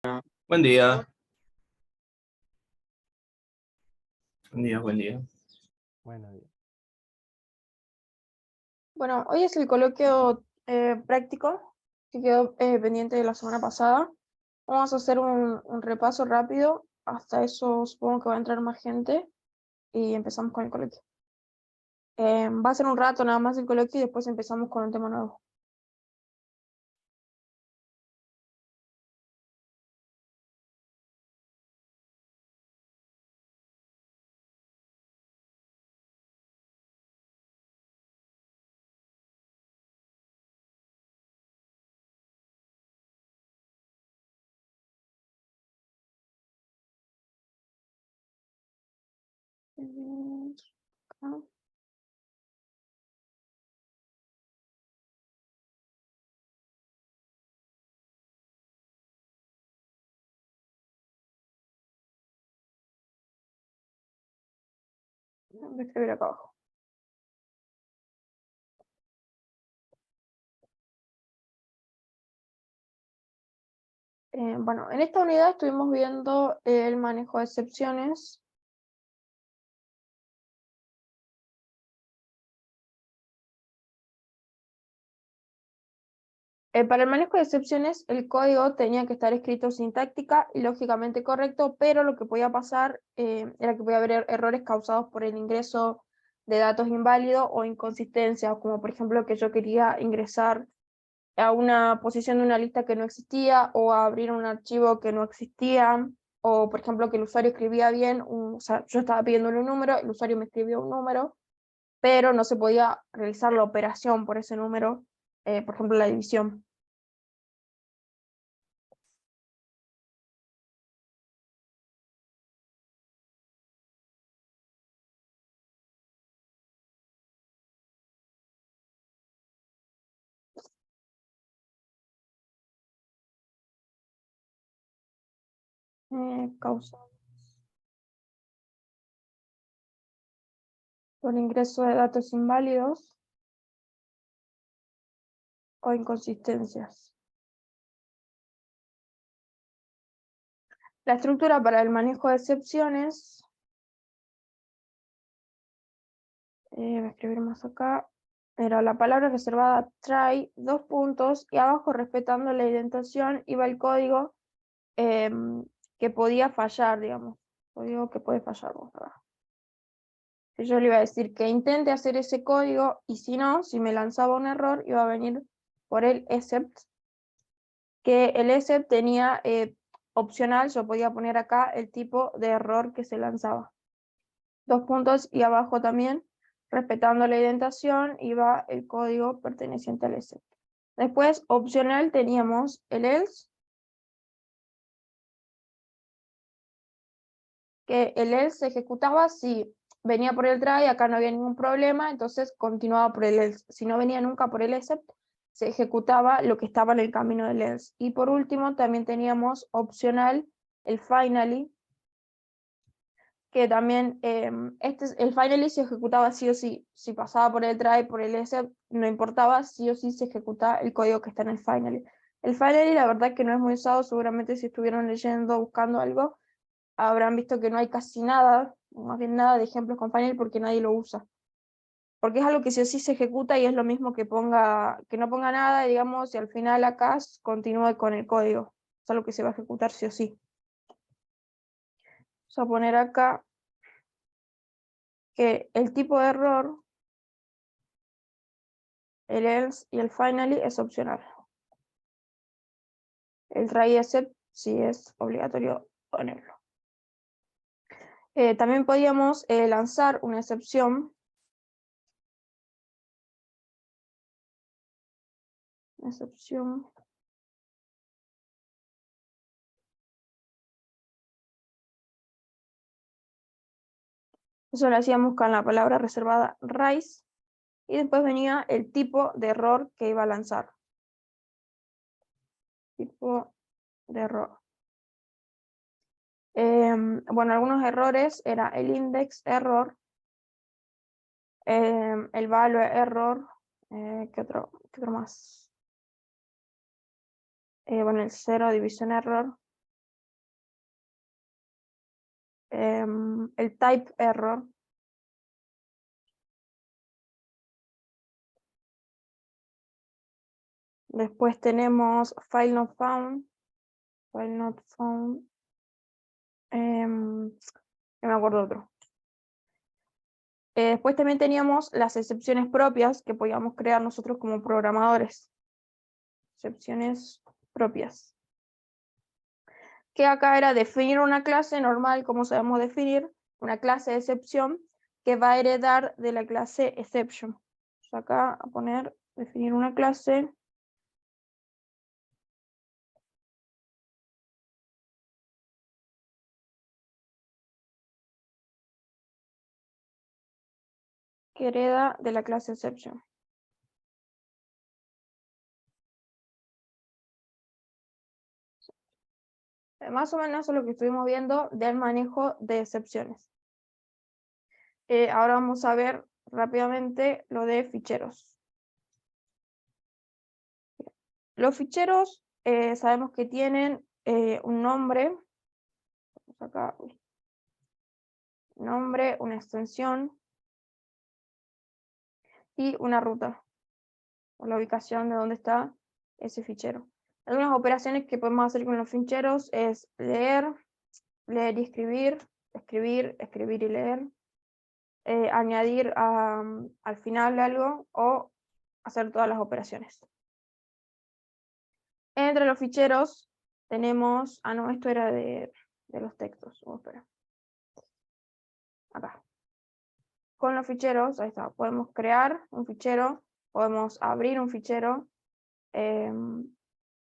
Buen día, buen día, buen día. Bueno, bien. Bueno, hoy es el coloquio práctico que quedó pendiente de la semana pasada. Vamos a hacer un repaso rápido. Hasta eso supongo que va a entrar más gente y empezamos con el coloquio. Va a ser un rato nada más el coloquio y después empezamos con un tema nuevo. Acá. Voy a escribir acá abajo. Bueno, en esta unidad estuvimos viendo el manejo de excepciones. Para el manejo de excepciones, el código tenía que estar escrito sintáctica y lógicamente correcto, pero lo que podía pasar era que podía haber errores causados por el ingreso de datos inválidos o inconsistencias, como por ejemplo que yo quería ingresar a una posición de una lista que no existía o a abrir un archivo que no existía, o por ejemplo que el usuario escribía bien, o sea, yo estaba pidiéndole un número, el usuario me escribió un número, pero no se podía realizar la operación por ese número, por ejemplo la división. Causa por ingreso de datos inválidos o inconsistencias. La estructura para el manejo de excepciones, voy a escribir más acá, era la palabra reservada try, dos puntos, y abajo respetando la indentación iba el código que podía fallar, digamos. Código que puede fallar, vamos a ver. Si yo le iba a decir que intente hacer ese código, y si no, si me lanzaba un error, iba a venir por el except, que el except tenía opcional, yo podía poner acá el tipo de error que se lanzaba. Dos puntos y abajo también, respetando la indentación, iba el código perteneciente al except. Después, opcional, teníamos el else, que el else se ejecutaba si venía por el try, acá no había ningún problema, entonces continuaba por el else. Si no venía nunca por el except, se ejecutaba lo que estaba en el camino del else. Y por último, también teníamos opcional el finally, que también el finally se ejecutaba sí o sí. Si pasaba por el try, por el except, no importaba, sí o sí se ejecuta el código que está en el finally. El finally, la verdad que no es muy usado, seguramente si estuvieron leyendo, buscando algo, habrán visto que no hay casi nada, más bien nada de ejemplos con finally porque nadie lo usa. Porque es algo que sí o sí se ejecuta y es lo mismo que no ponga nada, digamos, y al final acá continúe con el código. Es algo que se va a ejecutar sí o sí. Vamos a poner acá que el tipo de error, el else y el finally es opcional. El try except sí es obligatorio ponerlo. También podíamos lanzar una excepción. Eso lo hacíamos con la palabra reservada raise y después venía el tipo de error que iba a lanzar. Tipo de error. Bueno, algunos errores era el index error, el value error, ¿qué otro más? Bueno, el cero division error, el type error. Después tenemos file not found. File not found. No me acuerdo otro. Después también teníamos las excepciones propias que podíamos crear nosotros como programadores. Excepciones propias. Que acá era definir una clase normal, como sabemos definir, una clase de excepción que va a heredar de la clase exception. Entonces acá a poner, definir una clase que hereda de la clase exception. Más o menos eso es lo que estuvimos viendo del manejo de excepciones. Ahora vamos a ver rápidamente lo de ficheros. Los ficheros sabemos que tienen un nombre, acá, nombre, una extensión y una ruta, o la ubicación de dónde está ese fichero. Algunas operaciones que podemos hacer con los ficheros es leer, leer y escribir, escribir, escribir y leer, añadir al final de algo o hacer todas las operaciones. Entre los ficheros tenemos, no, esto era de los textos, espera. Acá. Con los ficheros, ahí está, podemos crear un fichero, podemos abrir un fichero,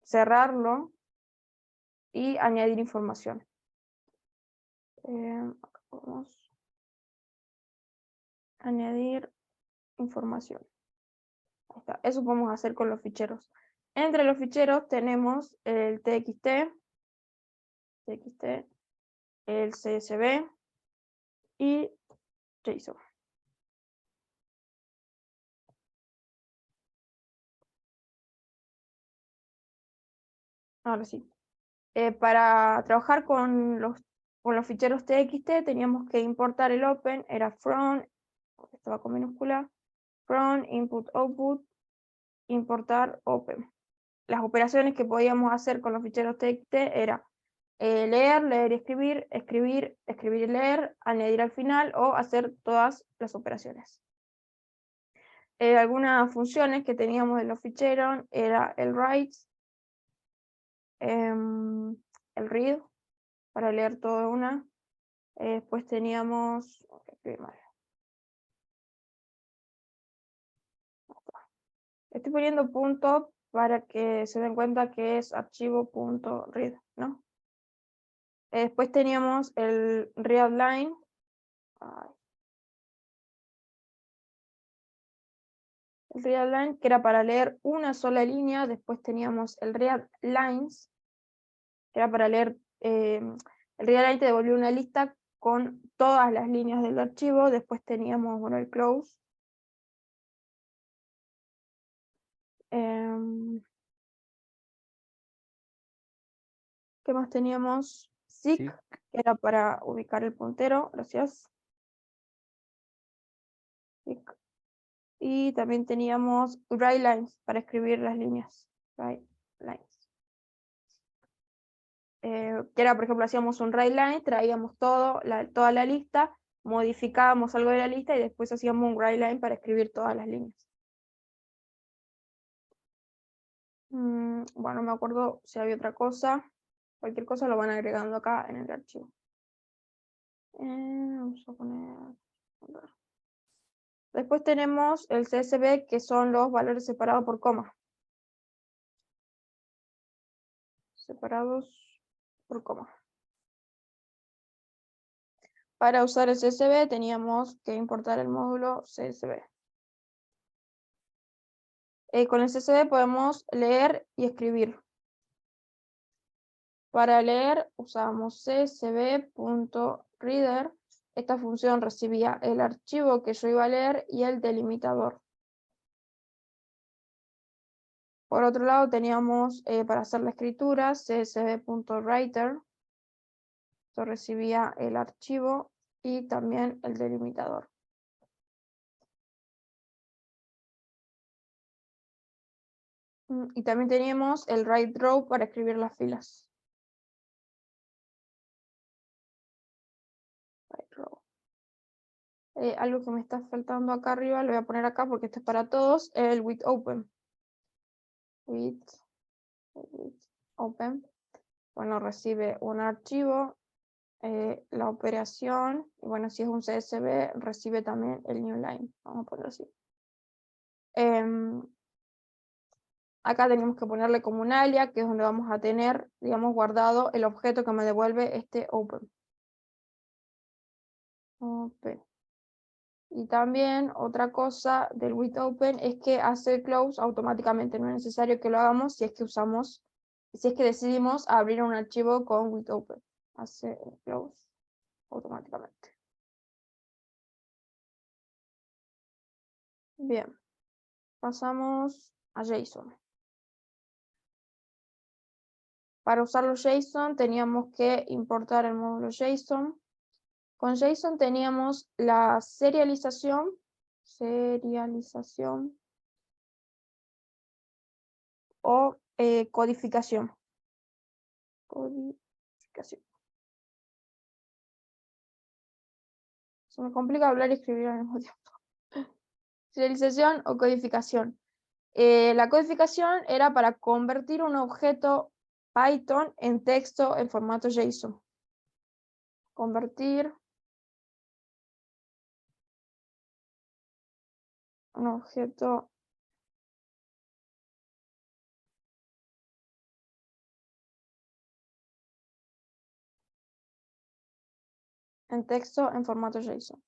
cerrarlo y añadir información. Acá podemos añadir información. Ahí está. Eso podemos hacer con los ficheros. Entre los ficheros tenemos el TXT, el CSV y JSON. Ahora sí. Para trabajar con los ficheros TXT teníamos que importar el open, era from, estaba con minúscula, from, input, output, importar open. Las operaciones que podíamos hacer con los ficheros TXT era leer, leer y escribir, escribir, escribir y leer, añadir al final o hacer todas las operaciones. Algunas funciones que teníamos en los ficheros era el write, el read, para leer todo de una. Después teníamos, estoy poniendo punto para que se den cuenta que es archivo.read, ¿no? Después teníamos el readline. El readline, que era para leer una sola línea. Después teníamos el readlines, que era para leer, el readline te devolvió una lista con todas las líneas del archivo. Después teníamos, bueno, el close. ¿Qué más teníamos? Seek, Sí. que era para ubicar el puntero, gracias. Seek. Y también teníamos write lines para escribir las líneas. Write lines. Que era, por ejemplo, hacíamos un write line, traíamos toda la lista, modificábamos algo de la lista y después hacíamos un write line para escribir todas las líneas. Bueno, no me acuerdo si había otra cosa. Cualquier cosa lo van agregando acá en el archivo. Vamos a poner... Después tenemos el CSV, que son los valores separados por coma. Separados por coma. Para usar el CSV teníamos que importar el módulo CSV. Con el CSV podemos leer y escribir. Para leer usamos csv.reader. Esta función recibía el archivo que yo iba a leer y el delimitador. Por otro lado teníamos para hacer la escritura csv.writer. Esto recibía el archivo y también el delimitador. Y también teníamos el write row para escribir las filas. Write row. Algo que me está faltando acá arriba, lo voy a poner acá porque esto es para todos, el with open. With open. Bueno, recibe un archivo, la operación, y bueno, si es un CSV, recibe también el new line. Vamos a ponerlo así. Acá tenemos que ponerle como un alias, que es donde vamos a tener, digamos, guardado el objeto que me devuelve este open. Open. Y también otra cosa del with open es que hace el close automáticamente, no es necesario que lo hagamos si es que decidimos abrir un archivo con with open. Hace el close automáticamente. Bien, pasamos a JSON. Para usar los JSON teníamos que importar el módulo JSON. Con JSON teníamos la serialización o codificación. Codificación. Se me complica hablar y escribir al mismo tiempo. Serialización o codificación. La codificación era para convertir un objeto Python en texto en formato JSON. Convertir un objeto en texto en formato JSON.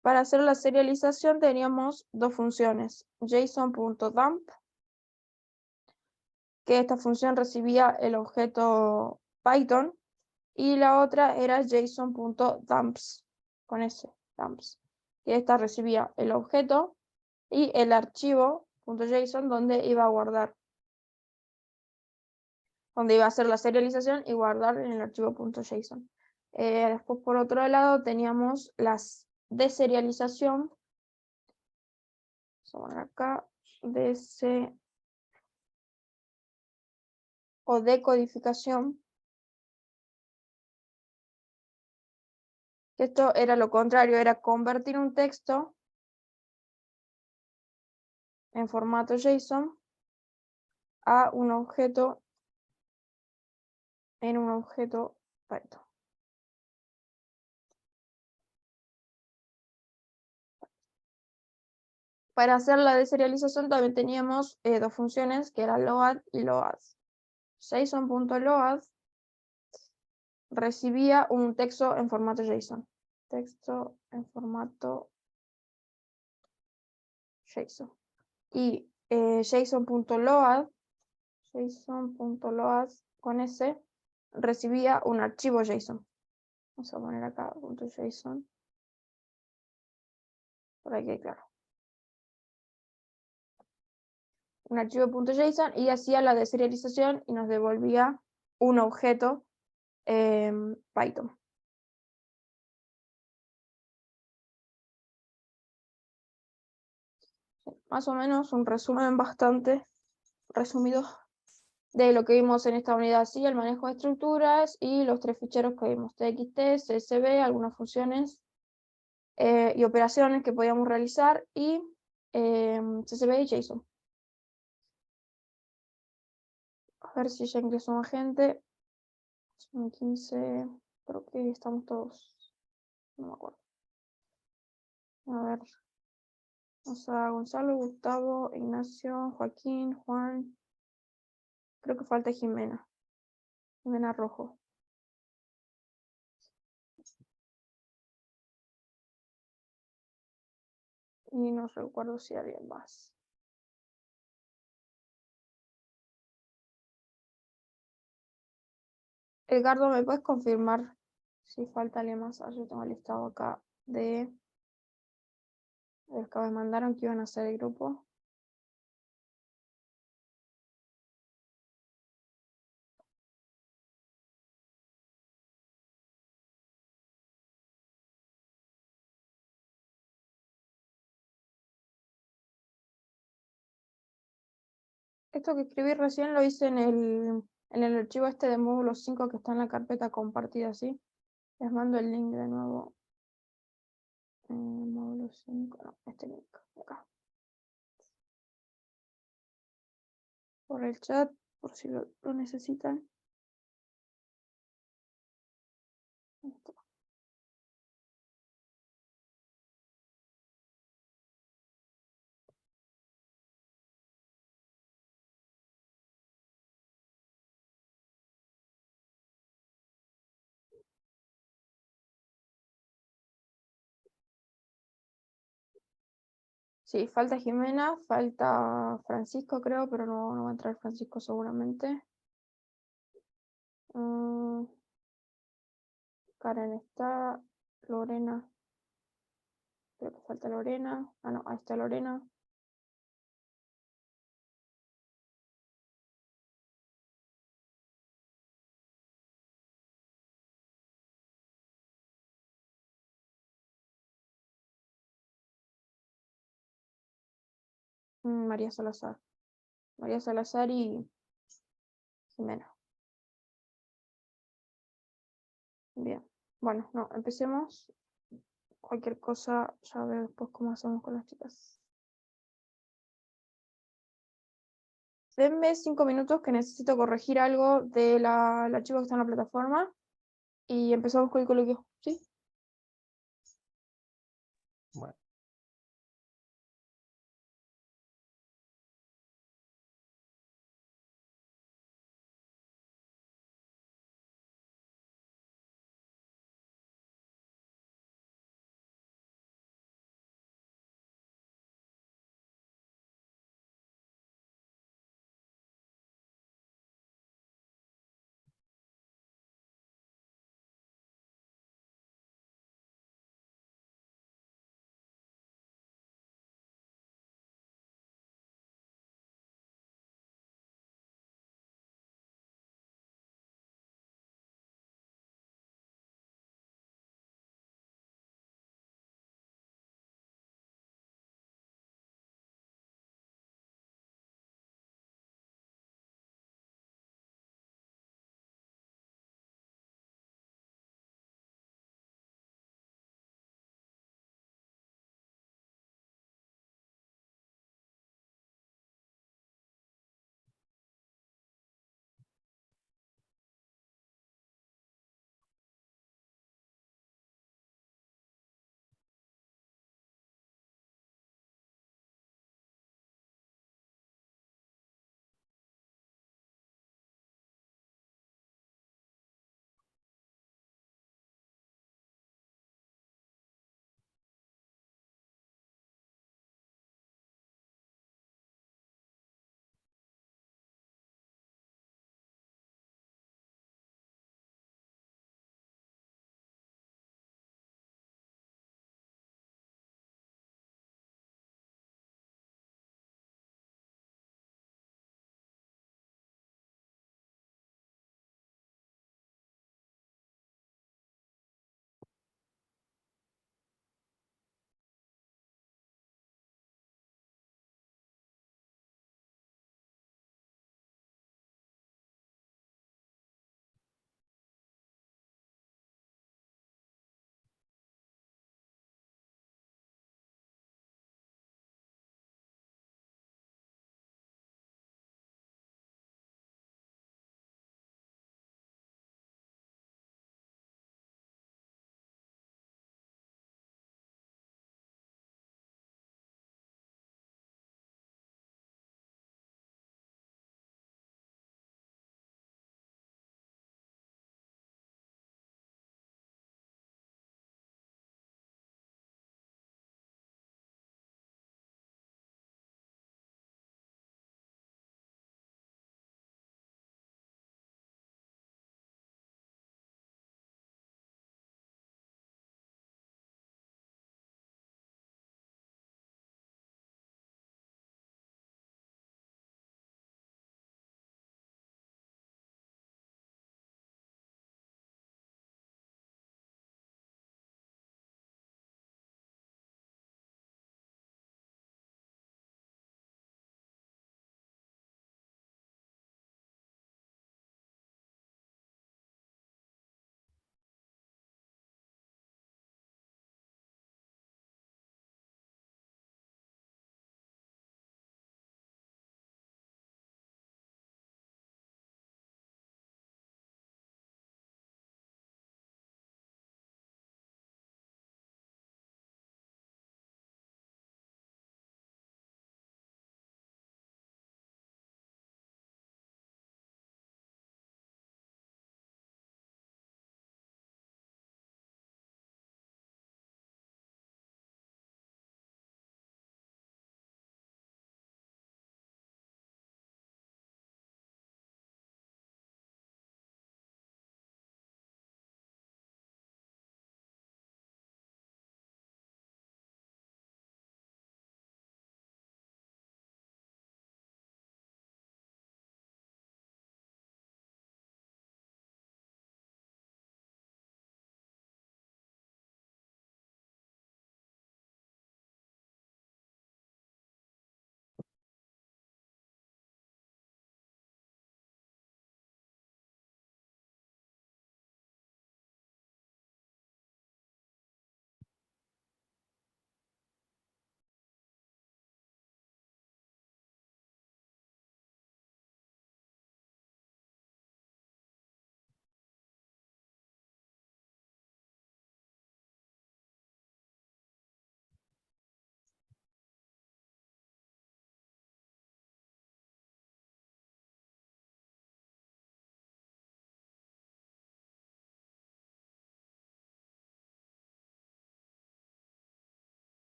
Para hacer la serialización teníamos dos funciones, json.dump, que esta función recibía el objeto Python, y la otra era json.dumps, con ese, dumps, que esta recibía el objeto y el archivo .json donde iba a guardar, donde iba a hacer la serialización y guardar en el archivo .json. Después, por otro lado, teníamos las deserialización. Vamos a poner acá, o decodificación. Esto era lo contrario, era convertir un texto en formato JSON a un objeto en un objeto Python. Para hacer la deserialización también teníamos dos funciones que eran load y load. JSON.load recibía un texto en formato JSON. Texto en formato JSON. Y JSON.load con ese recibía un archivo JSON. Vamos a poner acá .json para que claro. Un archivo .json y hacía la deserialización y nos devolvía un objeto Python. Más o menos un resumen bastante resumido de lo que vimos en esta unidad, sí, el manejo de estructuras y los tres ficheros que vimos, txt, csv, algunas funciones y operaciones que podíamos realizar y csv y JSON. A ver si ya ingresó más gente. Son 15, creo que estamos todos, no me acuerdo. A ver, vamos a Gonzalo, Gustavo, Ignacio, Joaquín, Juan. Creo que falta Jimena. Jimena Rojo. Y no recuerdo si había más. Edgardo, ¿me puedes confirmar si falta alguien más? Yo tengo el listado acá de los que me mandaron que iban a hacer el grupo. Esto que escribí recién lo hice en el archivo este de módulo 5 que está en la carpeta compartida, ¿sí? Les mando el link de nuevo. Módulo 5, no, este link, acá. Por el chat, por si lo necesitan. Ahí está. Sí, falta Jimena, falta Francisco, creo, pero no va a entrar Francisco seguramente. Mm, Karen está, Lorena, creo que falta Lorena. Ah, no, ahí está Lorena. María Salazar. María Salazar y Jimena. Bien. Bueno, no, empecemos. Cualquier cosa, ya veo después cómo hacemos con las chicas. Denme 5 minutos que necesito corregir algo del archivo que está en la plataforma y empezamos con el coloquio, ¿sí? Bueno.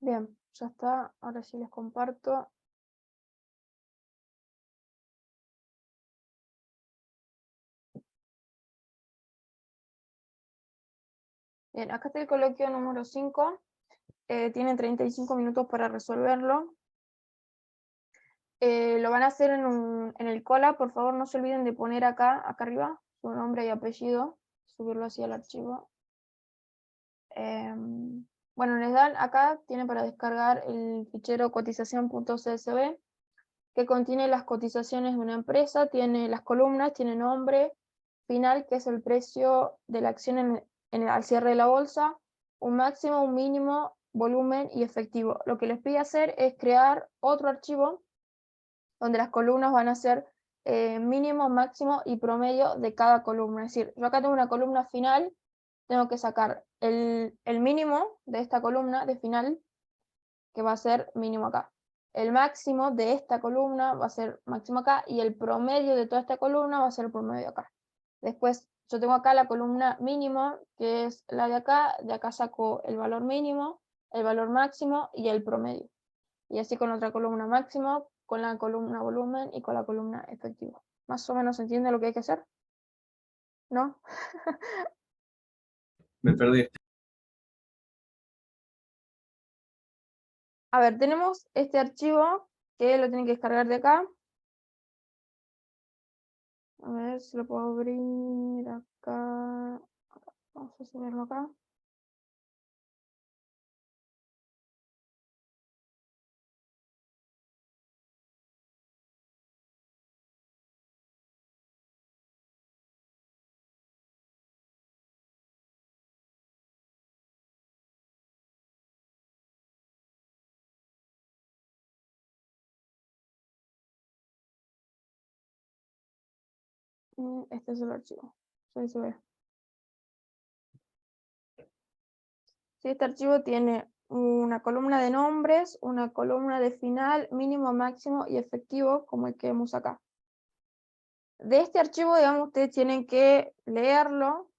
Bien, ya está. Ahora sí les comparto. Bien, acá está el coloquio número 5. Tienen 35 minutos para resolverlo. Lo van a hacer en el cola. Por favor, no se olviden de poner acá arriba, su nombre y apellido. Subirlo así al archivo. Bueno, les dan acá, tienen para descargar el fichero cotización.csv, que contiene las cotizaciones de una empresa, tiene las columnas, tiene nombre final, que es el precio de la acción al cierre de la bolsa, un máximo, un mínimo, volumen y efectivo. Lo que les pide hacer es crear otro archivo donde las columnas van a ser mínimo, máximo y promedio de cada columna. Es decir, yo acá tengo una columna final, tengo que sacar el mínimo de esta columna de final, que va a ser mínimo acá. El máximo de esta columna va a ser máximo acá, y el promedio de toda esta columna va a ser el promedio acá. Después yo tengo acá la columna mínimo, que es la de acá saco el valor mínimo, el valor máximo y el promedio. Y así con otra columna máximo, con la columna volumen y con la columna efectivo. ¿Más o menos se entiende lo que hay que hacer? ¿No? Me perdí. A ver, tenemos este archivo que lo tienen que descargar de acá. A ver si lo puedo abrir acá. Vamos a subirlo acá. Este es el archivo. Ahí se ve. Sí, este archivo tiene una columna de nombres, una columna de final, mínimo, máximo y efectivo, como el que vemos acá. De este archivo, digamos, ustedes tienen que leerlo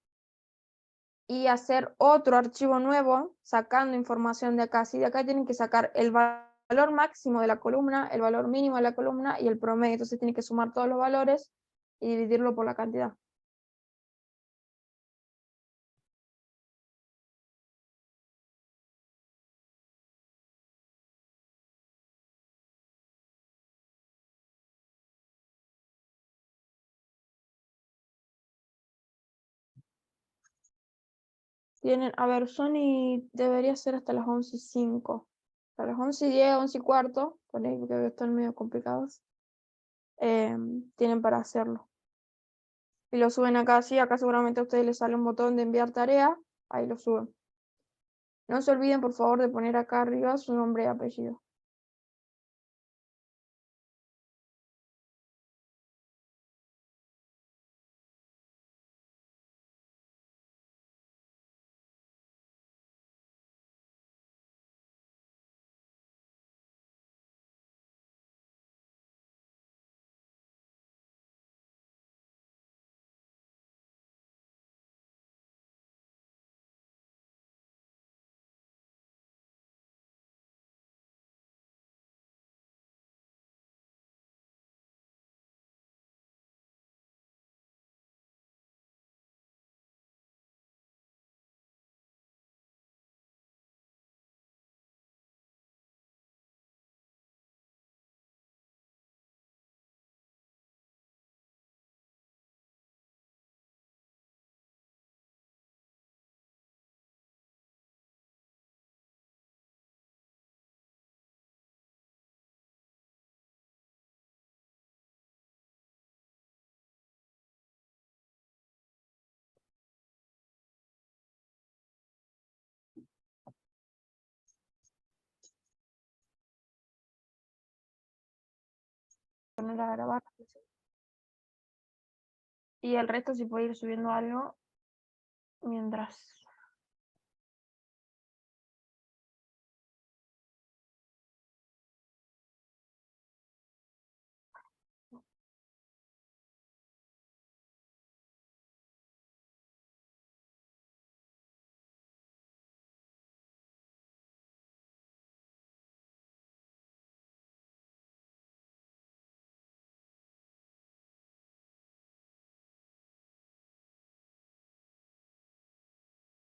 y hacer otro archivo nuevo, sacando información de acá. ¿Sí? De acá tienen que sacar el valor máximo de la columna, el valor mínimo de la columna y el promedio. Entonces tienen que sumar todos los valores y dividirlo por la cantidad. Tienen, a ver, debería ser hasta las 11:05. A las 11:10, 11:15, por ahí porque están medio complicados. Tienen para hacerlo. Y lo suben acá, sí, acá seguramente a ustedes les sale un botón de enviar tarea, ahí lo suben. No se olviden, por favor, de poner acá arriba su nombre y apellido. Poner a grabar. Y el resto si puede ir subiendo algo mientras.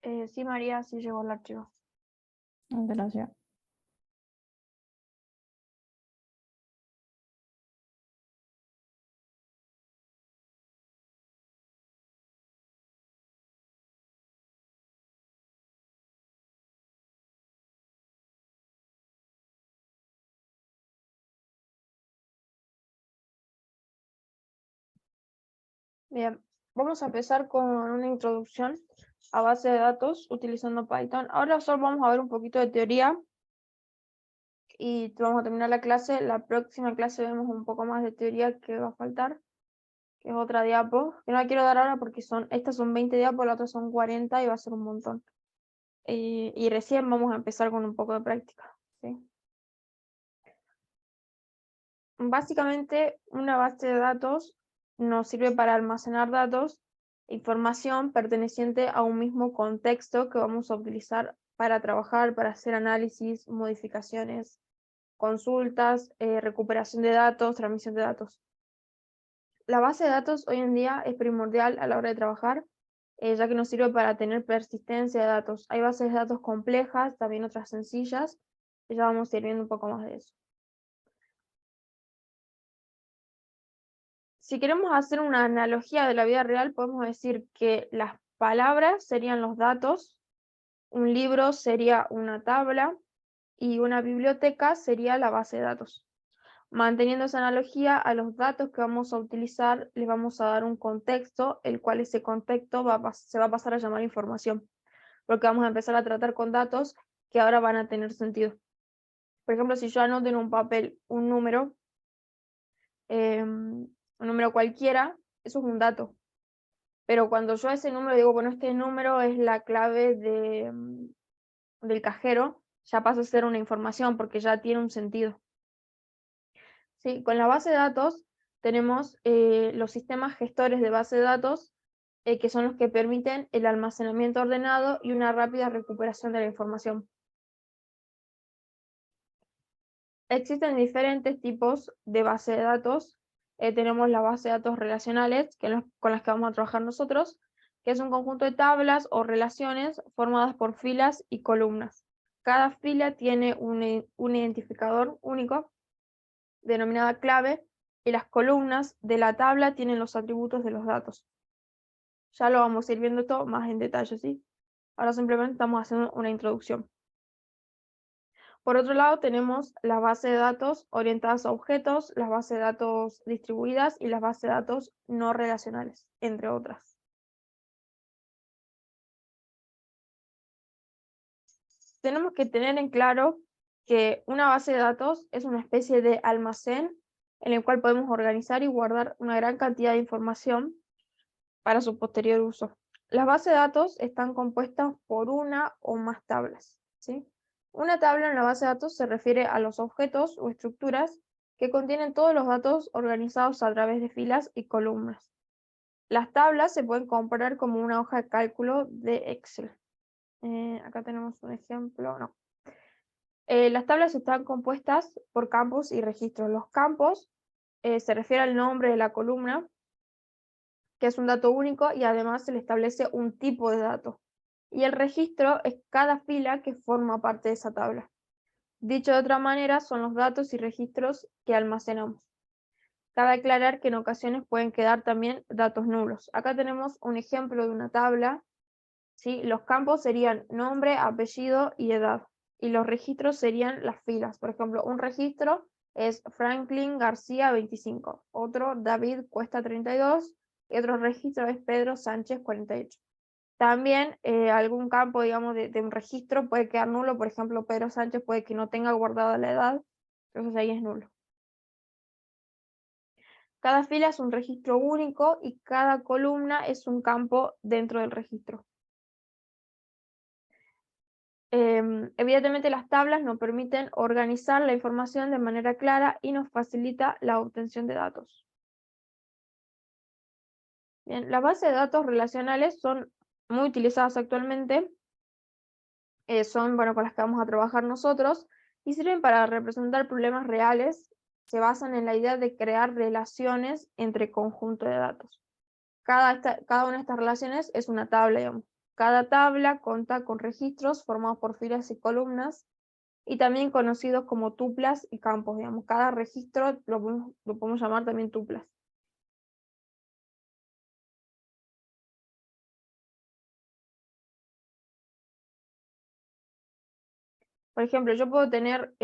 Sí, María, sí llegó el archivo. Gracias. Bien, vamos a empezar con una introducción a base de datos utilizando Python. Ahora solo vamos a ver un poquito de teoría y vamos a terminar la clase. La próxima clase vemos un poco más de teoría que va a faltar, que es otra diapo, que no la quiero dar ahora porque estas son 20 diapos, las otras son 40 y va a ser un montón. Y recién vamos a empezar con un poco de práctica, ¿sí? Básicamente, una base de datos nos sirve para almacenar datos, información perteneciente a un mismo contexto que vamos a utilizar para trabajar, para hacer análisis, modificaciones, consultas, recuperación de datos, transmisión de datos. La base de datos hoy en día es primordial a la hora de trabajar, ya que nos sirve para tener persistencia de datos. Hay bases de datos complejas, también otras sencillas, y ya vamos a ir viendo un poco más de eso. Si queremos hacer una analogía de la vida real, podemos decir que las palabras serían los datos, un libro sería una tabla y una biblioteca sería la base de datos. Manteniendo esa analogía, a los datos que vamos a utilizar les vamos a dar un contexto, el cual ese contexto se va a pasar a llamar información, porque vamos a empezar a tratar con datos que ahora van a tener sentido. Por ejemplo, si yo anoto en un papel un número cualquiera, eso es un dato. Pero cuando yo a ese número digo, bueno, este número es la clave del cajero, ya pasa a ser una información porque ya tiene un sentido. ¿Sí? Con la base de datos tenemos los sistemas gestores de base de datos, que son los que permiten el almacenamiento ordenado y una rápida recuperación de la información. Existen diferentes tipos de base de datos. Tenemos la base de datos relacionales, con las que vamos a trabajar nosotros, que es un conjunto de tablas o relaciones formadas por filas y columnas. Cada fila tiene un identificador único, denominada clave, y las columnas de la tabla tienen los atributos de los datos. Ya lo vamos a ir viendo esto más en detalle, ¿sí? Ahora simplemente estamos haciendo una introducción. Por otro lado, tenemos las bases de datos orientadas a objetos, las bases de datos distribuidas y las bases de datos no relacionales, entre otras. Tenemos que tener en claro que una base de datos es una especie de almacén en el cual podemos organizar y guardar una gran cantidad de información para su posterior uso. Las bases de datos están compuestas por una o más tablas, ¿sí? Una tabla en la base de datos se refiere a los objetos o estructuras que contienen todos los datos organizados a través de filas y columnas. Las tablas se pueden comparar como una hoja de cálculo de Excel. Acá tenemos un ejemplo, no. Las tablas están compuestas por campos y registros. Los campos se refiere al nombre de la columna, que es un dato único y además se le establece un tipo de dato. Y el registro es cada fila que forma parte de esa tabla. Dicho de otra manera, son los datos y registros que almacenamos. Cabe aclarar que en ocasiones pueden quedar también datos nulos. Acá tenemos un ejemplo de una tabla, ¿sí? Los campos serían nombre, apellido y edad. Y los registros serían las filas. Por ejemplo, un registro es Franklin García 25, otro David Cuesta 32 y otro registro es Pedro Sánchez 48. También algún campo, digamos, de un registro puede quedar nulo. Por ejemplo, Pedro Sánchez puede que no tenga guardada la edad, entonces ahí es nulo. Cada fila es un registro único y cada columna es un campo dentro del registro. Evidentemente las tablas nos permiten organizar la información de manera clara y nos facilita la obtención de datos. Bien, las bases de datos relacionales son muy utilizadas actualmente, son con las que vamos a trabajar nosotros y sirven para representar problemas reales. Se basan en la idea de crear relaciones entre conjuntos de datos. Cada una de estas relaciones es una tabla, digamos. Cada tabla cuenta con registros formados por filas y columnas, y también conocidos como tuplas y campos. Digamos, cada registro lo podemos llamar también tuplas. Por ejemplo, yo puedo tener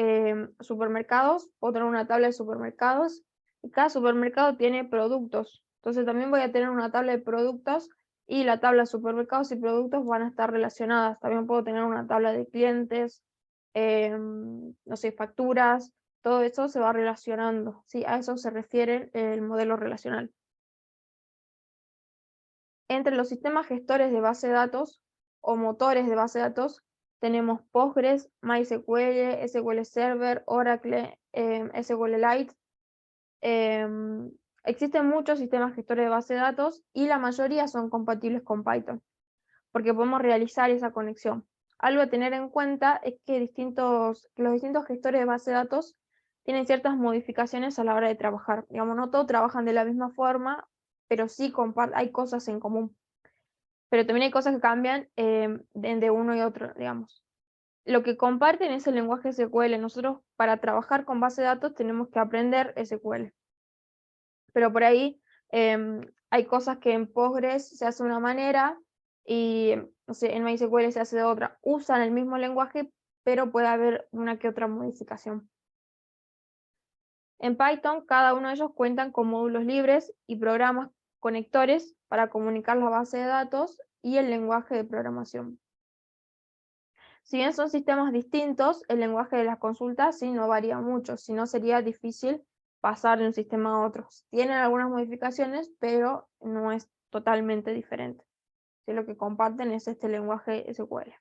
supermercados, puedo tener una tabla de supermercados, y cada supermercado tiene productos. Entonces también voy a tener una tabla de productos, y la tabla de supermercados y productos van a estar relacionadas. También puedo tener una tabla de clientes, no sé, facturas, todo eso se va relacionando, ¿sí? A eso se refiere el modelo relacional. Entre los sistemas gestores de base de datos o motores de base de datos tenemos Postgres, MySQL, SQL Server, Oracle, SQLite. Existen muchos sistemas gestores de base de datos y la mayoría son compatibles con Python, porque podemos realizar esa conexión. Algo a tener en cuenta es que los distintos gestores de base de datos tienen ciertas modificaciones a la hora de trabajar. Digamos, no todos trabajan de la misma forma, pero sí hay cosas en común. Pero también hay cosas que cambian de uno y otro, digamos. Lo que comparten es el lenguaje SQL. Nosotros, para trabajar con base de datos, tenemos que aprender SQL. Pero por ahí hay cosas que en Postgres se hace de una manera y no sé, en MySQL se hace de otra. Usan el mismo lenguaje, pero puede haber una que otra modificación. En Python, cada uno de ellos cuentan con módulos libres y programas conectores para comunicar la base de datos y el lenguaje de programación. Si bien son sistemas distintos, el lenguaje de las consultas sí no varía mucho, si no sería difícil pasar de un sistema a otro. Tienen algunas modificaciones, pero no es totalmente diferente. Sí, lo que comparten es este lenguaje SQL.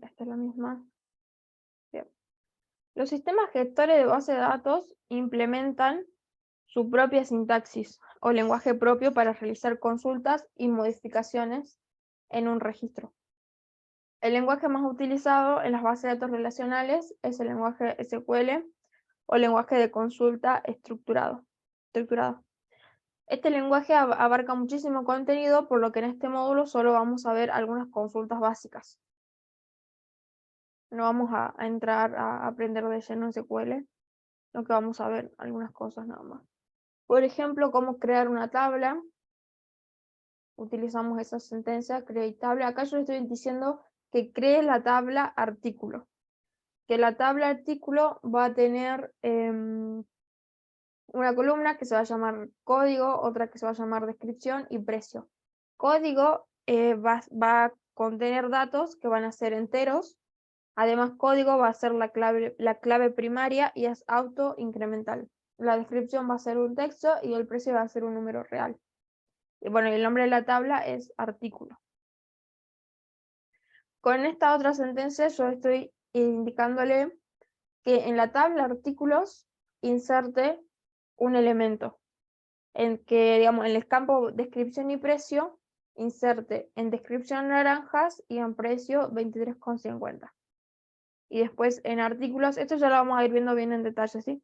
Esta es la misma. Bien. Los sistemas gestores de base de datos implementan su propia sintaxis o lenguaje propio para realizar consultas y modificaciones en un registro. El lenguaje más utilizado en las bases de datos relacionales es el lenguaje SQL o lenguaje de consulta estructurado. Este lenguaje abarca muchísimo contenido, por lo que en este módulo solo vamos a ver algunas consultas básicas. No vamos a entrar a aprender de lleno en SQL, lo que vamos a ver algunas cosas nada más. Por ejemplo, cómo crear una tabla. Utilizamos esa sentencia, create tabla. Acá yo le estoy diciendo que cree la tabla artículo. Que la tabla artículo va a tener una columna que se va a llamar código, otra que se va a llamar descripción y precio. Código va a contener datos que van a ser enteros. Además, código va a ser la clave primaria y es auto-incremental. La descripción va a ser un texto y el precio va a ser un número real. Y bueno, el nombre de la tabla es artículo. Con esta otra sentencia yo estoy indicándole que en la tabla artículos inserte un elemento, en que, digamos, en el campo descripción y precio, inserte en descripción naranjas y en precio 23,50. Y después en artículos, esto ya lo vamos a ir viendo bien en detalle, ¿sí?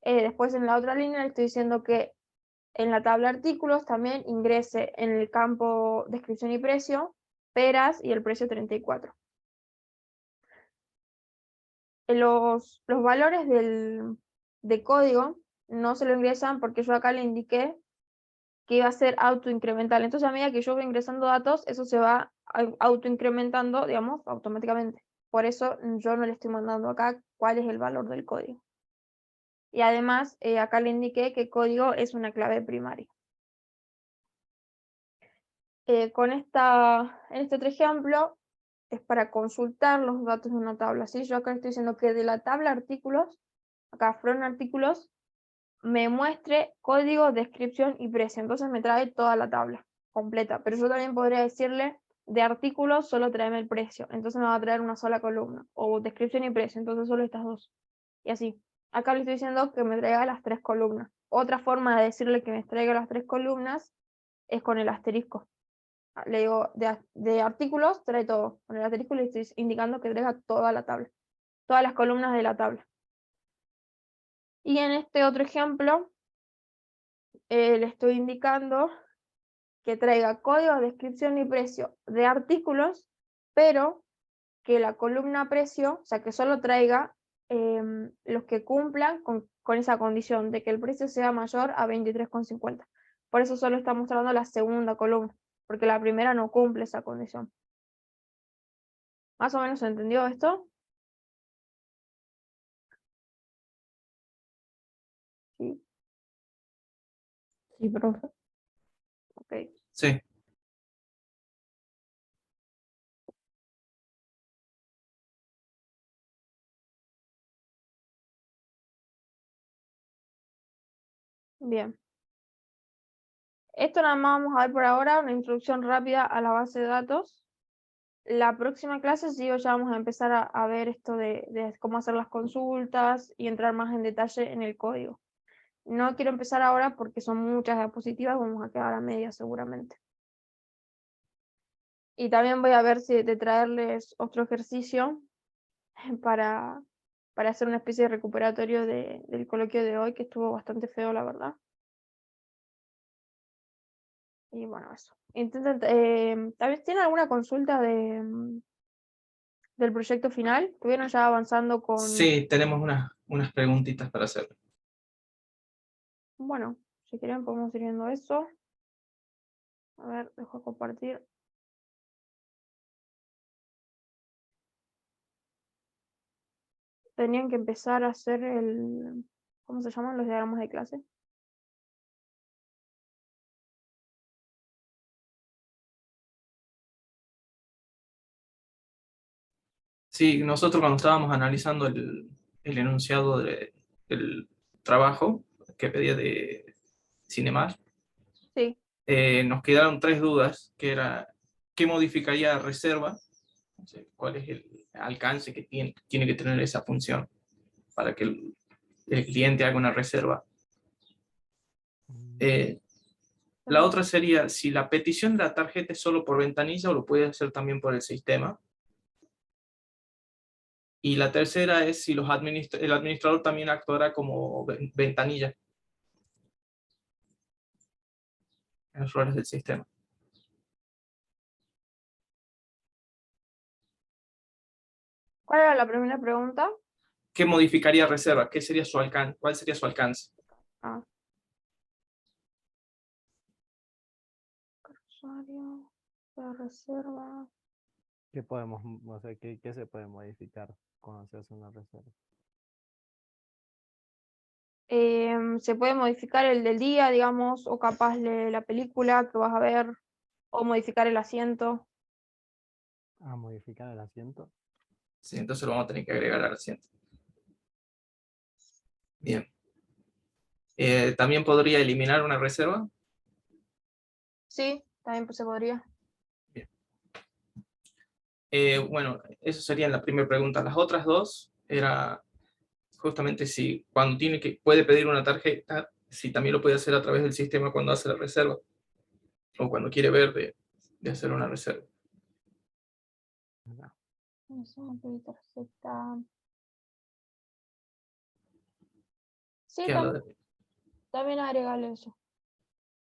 Después en la otra línea le estoy diciendo que en la tabla artículos también ingrese en el campo descripción y precio, peras y el precio 34. Los valores de código no se lo ingresan porque yo acá le indiqué que iba a ser autoincremental. Entonces, a medida que yo voy ingresando datos, eso se va autoincrementando, digamos, automáticamente. Por eso yo no le estoy mandando acá cuál es el valor del código. Y además, acá le indiqué que código es una clave primaria. En este otro ejemplo, es para consultar los datos de una tabla. ¿Sí? Yo acá estoy diciendo que de la tabla artículos, acá from artículos, me muestre código, descripción y precio. Entonces me trae toda la tabla completa. Pero yo también podría decirle de artículos solo tráeme el precio. Entonces me va a traer una sola columna. O descripción y precio. Entonces solo estas dos. Y así. Acá le estoy diciendo que me traiga las 3 columnas. Otra forma de decirle que me traiga las 3 columnas es con el asterisco. le digo de artículos, trae todo. Con el asterisco le estoy indicando que traiga toda la tabla, todas las columnas de la tabla. Y en este otro ejemplo, le estoy indicando que traiga código, descripción y precio de artículos, pero que la columna precio, o sea, que solo traiga los que cumplan con esa condición de que el precio sea mayor a 23,50. Por eso solo está mostrando la segunda columna, porque la primera no cumple esa condición. ¿Más o menos se entendió esto? Sí, Sí, profe. ok. Sí. Bien. Esto nada más vamos a ver por ahora, una introducción rápida a la base de datos. La próxima clase sí ya vamos a empezar a ver esto de cómo hacer las consultas y entrar más en detalle en el código. No quiero empezar ahora porque son muchas diapositivas, vamos a quedar a media seguramente. Y también voy a ver si de traerles otro ejercicio para, para hacer una especie de recuperatorio del coloquio de hoy, que estuvo bastante feo, la verdad. Y bueno, eso. Intenten, ¿también tienen alguna consulta del proyecto final? ¿Estuvieron ya avanzando con...? Sí, tenemos unas preguntitas para hacer. Bueno, si quieren podemos ir viendo eso. A ver, dejo compartir. Tenían que empezar a hacer ¿cómo se llaman los diagramas de clase? Sí, nosotros cuando estábamos analizando el enunciado del trabajo que pedía de Cinemas, Sí. nos quedaron tres dudas, que era qué modificaría reserva, o sea, cuál es el alcance que tiene que tener esa función para que el cliente haga una reserva. La otra sería si la petición de la tarjeta es solo por ventanilla o lo puede hacer también por el sistema. Y la tercera es si el administrador también actuará como ventanilla en los roles del sistema. ¿Cuál era la primera pregunta? ¿Qué modificaría reserva? ¿Qué sería su alcance? ¿Cuál sería su alcance? Ah. Usuario de reserva. ¿Qué podemos, o sea, qué se puede modificar cuando se hace una reserva? Se puede modificar el del día, digamos, o capaz de la película que vas a ver, o modificar el asiento. Ah, modificar el asiento. Sí, entonces lo vamos a tener que agregar al asiento. Bien. También podría eliminar una reserva. Sí, también pues, se podría. Bien. Bueno, eso sería la primera pregunta. Las otras dos era justamente si cuando puede pedir una tarjeta, si también lo puede hacer a través del sistema cuando hace la reserva o cuando quiere ver de hacer una reserva. No. Tarjeta. Sí, Que también agregarle eso.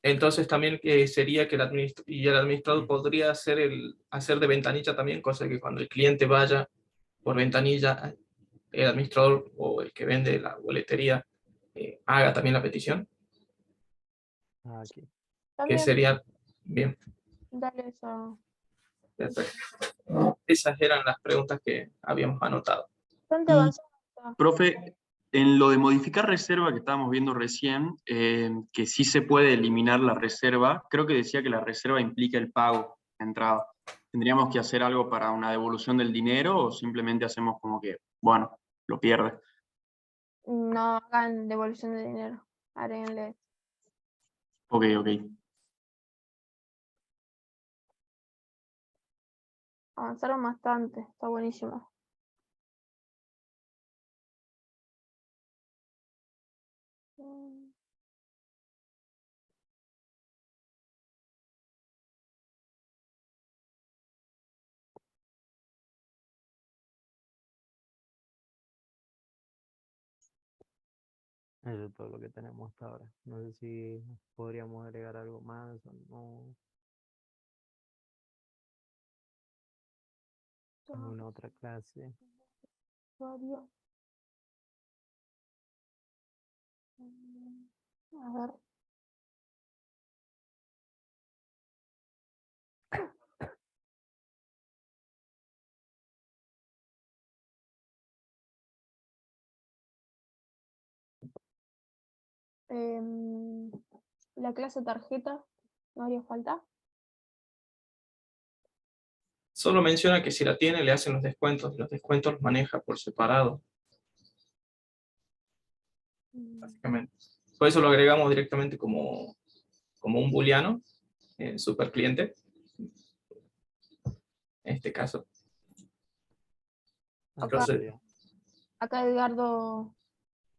Entonces también sería que el administrador podría hacer de ventanilla también, cosa que cuando el cliente vaya por ventanilla, el administrador o el que vende la boletería haga también la petición, Ah, aquí. que También sería bien. darle eso. Perfecto. Esas eran las preguntas que habíamos anotado. Bastante Y, avanzado. profe, en lo de modificar reserva que estábamos viendo recién, que sí se puede eliminar la reserva, creo que decía que la reserva implica el pago de entrada. ¿Tendríamos que hacer algo para una devolución del dinero o simplemente hacemos como que, bueno, lo pierde? No hagan devolución de dinero. Agréguenle. Ok, ok. Avanzaron bastante. Está buenísimo. Eso es todo lo que tenemos hasta ahora. No sé si podríamos agregar algo más o no. ¿Alguna otra clase? Usuario. A ver. Em, la clase tarjeta, ¿no haría falta? Solo menciona que si la tiene le hacen los descuentos los maneja por separado, básicamente. Por eso lo agregamos directamente como un booleano, super cliente, en este caso. Acá, Entonces, acá Edgardo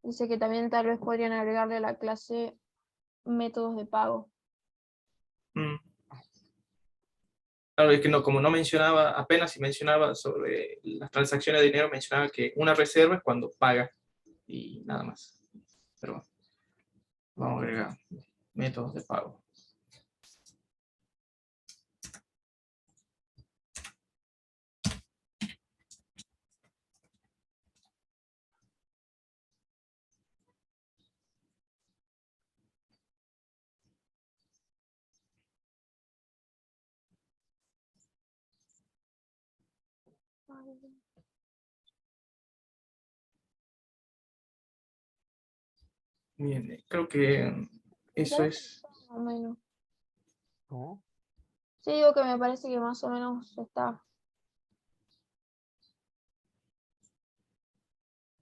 dice que también tal vez podrían agregarle a la clase métodos de pago. mm, claro, es que no, como no mencionaba, apenas si mencionaba sobre las transacciones de dinero, mencionaba que una reserva es cuando paga y nada más. Pero bueno, vamos a agregar métodos de pago. Bien, creo que eso es. Más o menos. ¿Cómo? Sí, digo que me parece que más o menos está.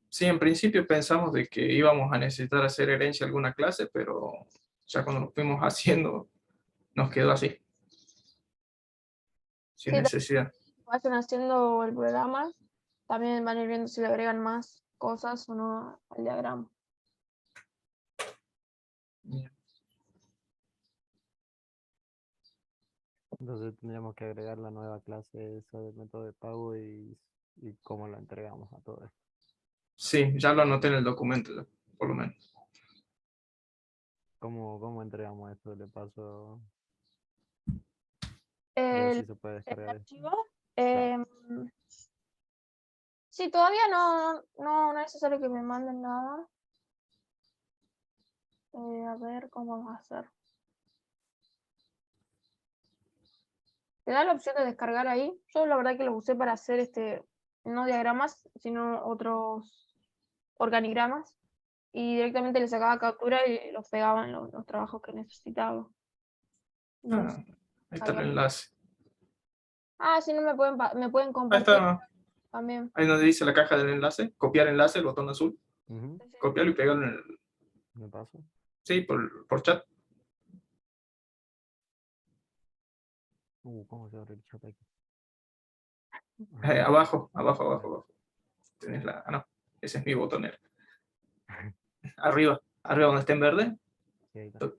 Sí, en principio pensamos de que íbamos a necesitar hacer herencia alguna clase, pero ya cuando lo fuimos haciendo, nos quedó así, sin Sí, necesidad. vayan haciendo el programa, también van a ir viendo si le agregan más cosas o no al diagrama. Bien. Entonces tendríamos que agregar la nueva clase esa del método de pago y cómo la entregamos a todo esto. Sí, ya lo anoté en el documento, ya, por lo menos. ¿Cómo entregamos esto? Le paso, veo El, si se puede el descargar esto. archivo, Claro. sí, todavía no es necesario que me manden nada. A ver cómo vamos a hacer. Te da la opción de descargar ahí. Yo la verdad que lo usé para hacer no diagramas, sino otros organigramas. Y directamente le sacaba captura y los pegaba en los trabajos que necesitaba. No sé, Ahí está el algo. enlace. Sí, no me pueden Ahí compartir está, también. ahí donde dice la caja del enlace, copiar enlace, el botón azul, Ujú. copiarlo y pegarlo en el, ¿Me paso? sí, por chat. ¿Cómo se abre el chat aquí? Abajo, abajo, abajo, abajo. Tenés no, ese es mi botonero. Arriba, arriba donde esté en verde. Sí, ahí está.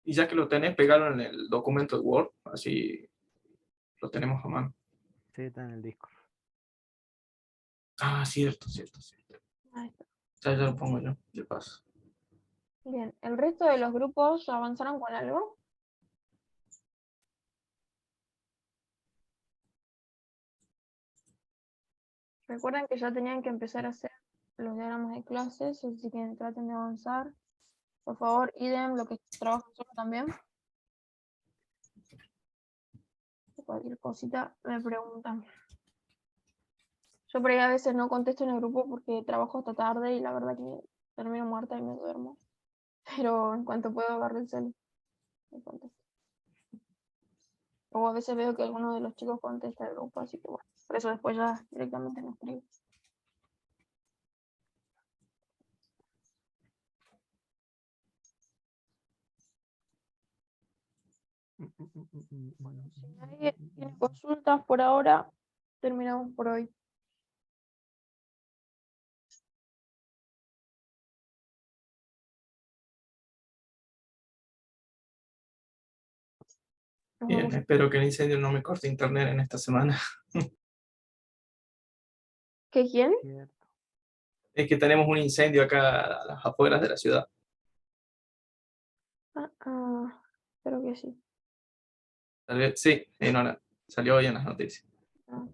Y ya que lo tenés, pegarlo en el documento de Word, así lo tenemos a mano. Sí, está en el Discord. Cierto, cierto, cierto. Ahí está. Ya lo pongo yo, de paso. Bien, ¿el resto de los grupos avanzaron con algo? Recuerden que ya tenían que empezar a hacer los diagramas de clases, así que traten de avanzar. Por favor, idem, lo que trabajan solo también. Cualquier cosita me preguntan. Yo por ahí a veces no contesto en el grupo porque trabajo hasta tarde y la verdad que termino muerta y me duermo. Pero en cuanto puedo agarro el celu y contesto. O a veces veo que alguno de los chicos contesta el grupo, así que bueno, por eso después ya directamente me escribo. Bueno, si nadie tiene consultas por ahora, terminamos por hoy. Nos Bien, vemos. espero que el incendio no me corte internet en esta semana. ¿Qué quién? Cierto. Es que tenemos un incendio acá a las afueras de la ciudad. Espero que sí. Tal vez, sí, no, salió hoy en las noticias. Ah.